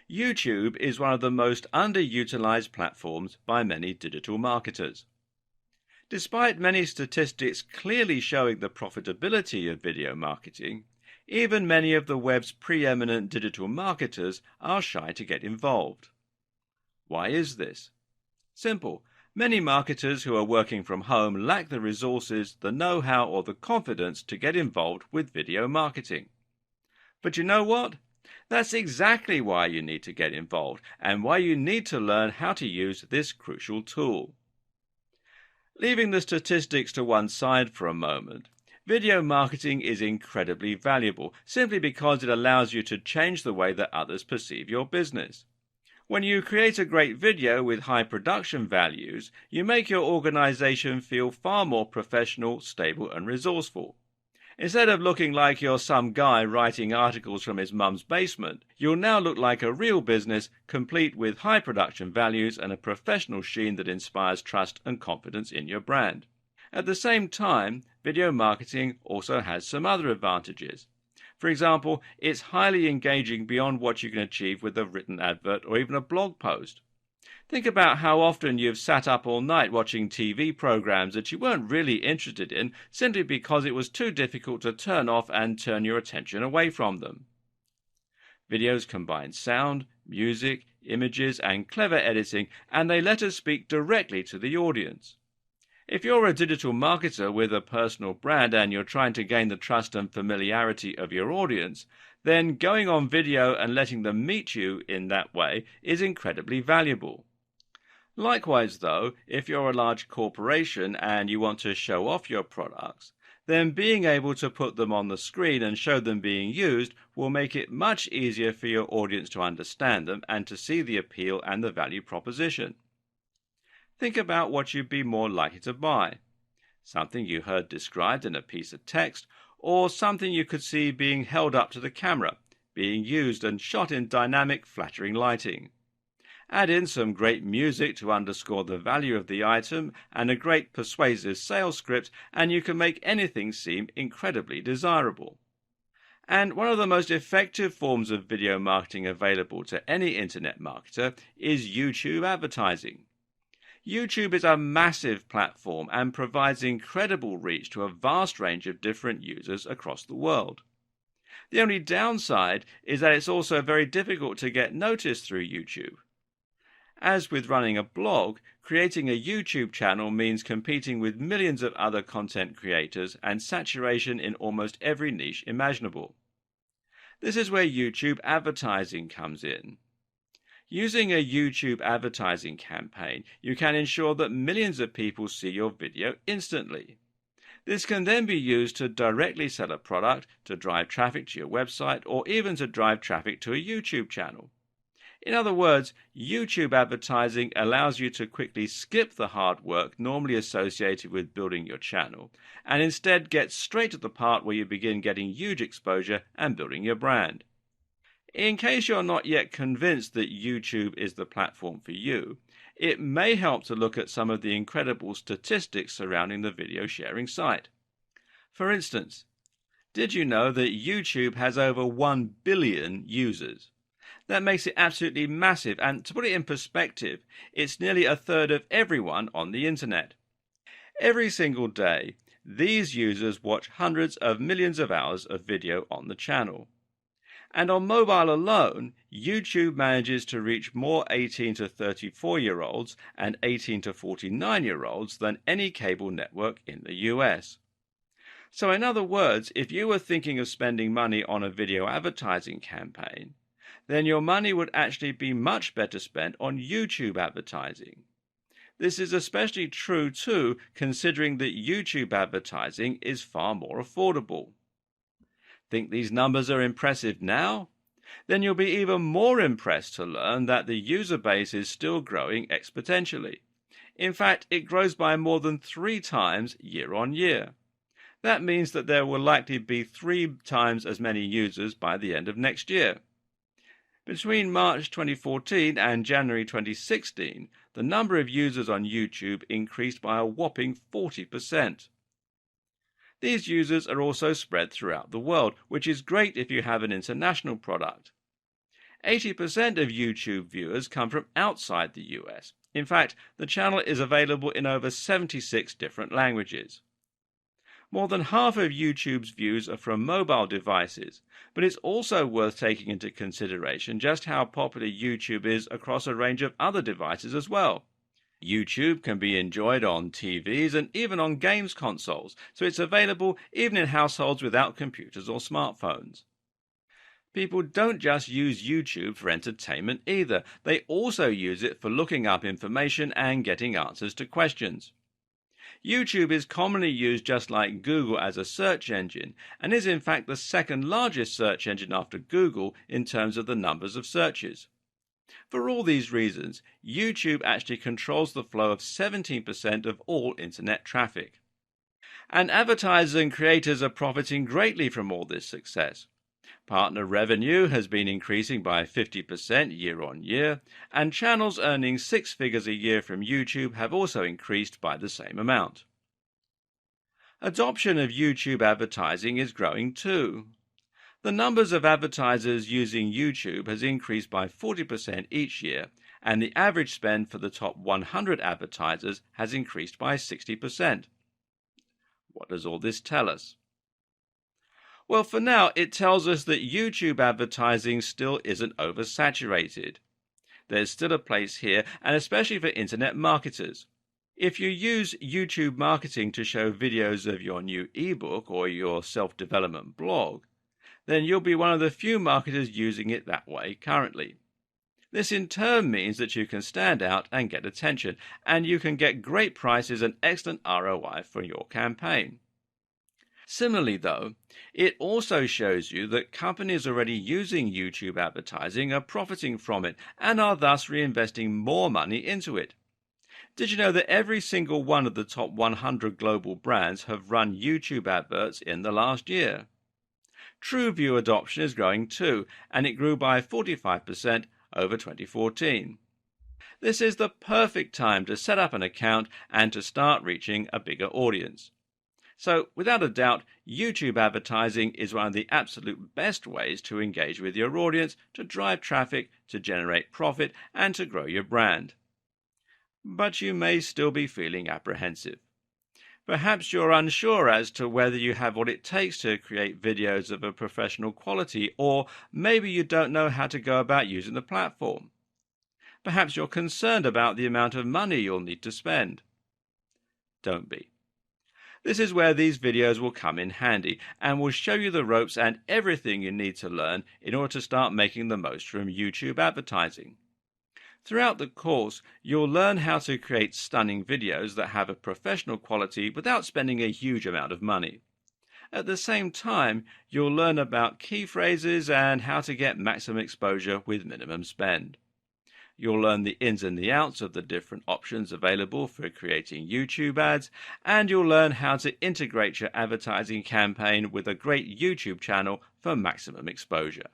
YouTube is one of the most underutilized platforms by many digital marketers. Despite many statistics clearly showing the profitability of video marketing, even many of the web's preeminent digital marketers are shy to get involved. Why is this? Simple. Many marketers who are working from home lack the resources, the know-how, or the confidence to get involved with video marketing. But you know what? That's exactly why you need to get involved and why you need to learn how to use this crucial tool. Leaving the statistics to one side for a moment, video marketing is incredibly valuable simply because it allows you to change the way that others perceive your business. When you create a great video with high production values, you make your organization feel far more professional, stable, and resourceful. Instead of looking like you're some guy writing articles from his mum's basement, you'll now look like a real business, complete with high production values and a professional sheen that inspires trust and confidence in your brand. At the same time, video marketing also has some other advantages. For example, it's highly engaging beyond what you can achieve with a written advert or even a blog post. Think about how often you've sat up all night watching TV programs that you weren't really interested in simply because it was too difficult to turn off and turn your attention away from them. Videos combine sound, music, images, and clever editing, and they let us speak directly to the audience. If you're a digital marketer with a personal brand and you're trying to gain the trust and familiarity of your audience, then going on video and letting them meet you in that way is incredibly valuable. Likewise, though, if you're a large corporation and you want to show off your products, then being able to put them on the screen and show them being used will make it much easier for your audience to understand them and to see the appeal and the value proposition. Think about what you'd be more likely to buy. Something you heard described in a piece of text, or something you could see being held up to the camera, being used and shot in dynamic, flattering lighting. Add in some great music to underscore the value of the item and a great persuasive sales script, and you can make anything seem incredibly desirable. And one of the most effective forms of video marketing available to any internet marketer is YouTube advertising. YouTube is a massive platform and provides incredible reach to a vast range of different users across the world. The only downside is that it's also very difficult to get noticed through YouTube. As with running a blog, creating a YouTube channel means competing with millions of other content creators and saturation in almost every niche imaginable. This is where YouTube advertising comes in. Using a YouTube advertising campaign, you can ensure that millions of people see your video instantly. This can then be used to directly sell a product, to drive traffic to your website, or even to drive traffic to a YouTube channel. In other words, YouTube advertising allows you to quickly skip the hard work normally associated with building your channel, and instead get straight to the part where you begin getting huge exposure and building your brand. In case you're not yet convinced that YouTube is the platform for you, it may help to look at some of the incredible statistics surrounding the video sharing site. For instance, did you know that YouTube has over 1 billion users? That makes it absolutely massive, and to put it in perspective, it's nearly a third of everyone on the internet. Every single day, these users watch hundreds of millions of hours of video on the channel. And on mobile alone, YouTube manages to reach more 18 to 34-year-olds and 18 to 49-year-olds than any cable network in the US. So in other words, if you were thinking of spending money on a video advertising campaign, then your money would actually be much better spent on YouTube advertising. This is especially true too, considering that YouTube advertising is far more affordable. Think these numbers are impressive now? Then you'll be even more impressed to learn that the user base is still growing exponentially. In fact, it grows by more than 3 times year on year. That means that there will likely be 3 times as many users by the end of next year. Between March 2014 and January 2016, the number of users on YouTube increased by a whopping 40%. These users are also spread throughout the world, which is great if you have an international product. 80% of YouTube viewers come from outside the US. In fact, the channel is available in over 76 different languages. More than half of YouTube's views are from mobile devices, but it's also worth taking into consideration just how popular YouTube is across a range of other devices as well. YouTube can be enjoyed on TVs and even on games consoles, so it's available even in households without computers or smartphones. People don't just use YouTube for entertainment either. They also use it for looking up information and getting answers to questions. YouTube is commonly used just like Google as a search engine, and is in fact the second largest search engine after Google in terms of the numbers of searches. For all these reasons, YouTube actually controls the flow of 17% of all internet traffic. And advertisers and creators are profiting greatly from all this success. Partner revenue has been increasing by 50% year on year, and channels earning 6 figures a year from YouTube have also increased by the same amount. Adoption of YouTube advertising is growing too. The numbers of advertisers using YouTube has increased by 40% each year, and the average spend for the top 100 advertisers has increased by 60%. What does all this tell us? Well, for now, it tells us that YouTube advertising still isn't oversaturated. There's still a place here, and especially for internet marketers. If you use YouTube marketing to show videos of your new ebook or your self-development blog, then you'll be one of the few marketers using it that way currently. This in turn means that you can stand out and get attention, and you can get great prices and excellent ROI for your campaign. Similarly, though, it also shows you that companies already using YouTube advertising are profiting from it and are thus reinvesting more money into it. Did you know that every single one of the top 100 global brands have run YouTube adverts in the last year? TrueView adoption is growing too, and it grew by 45% over 2014. This is the perfect time to set up an account and to start reaching a bigger audience. So, without a doubt, YouTube advertising is one of the absolute best ways to engage with your audience, to drive traffic, to generate profit, and to grow your brand. But you may still be feeling apprehensive. Perhaps you're unsure as to whether you have what it takes to create videos of a professional quality, or maybe you don't know how to go about using the platform. Perhaps you're concerned about the amount of money you'll need to spend. Don't be. This is where these videos will come in handy and will show you the ropes and everything you need to learn in order to start making the most from YouTube advertising. Throughout the course, you'll learn how to create stunning videos that have a professional quality without spending a huge amount of money. At the same time, you'll learn about key phrases and how to get maximum exposure with minimum spend. You'll learn the ins and the outs of the different options available for creating YouTube ads, and you'll learn how to integrate your advertising campaign with a great YouTube channel for maximum exposure.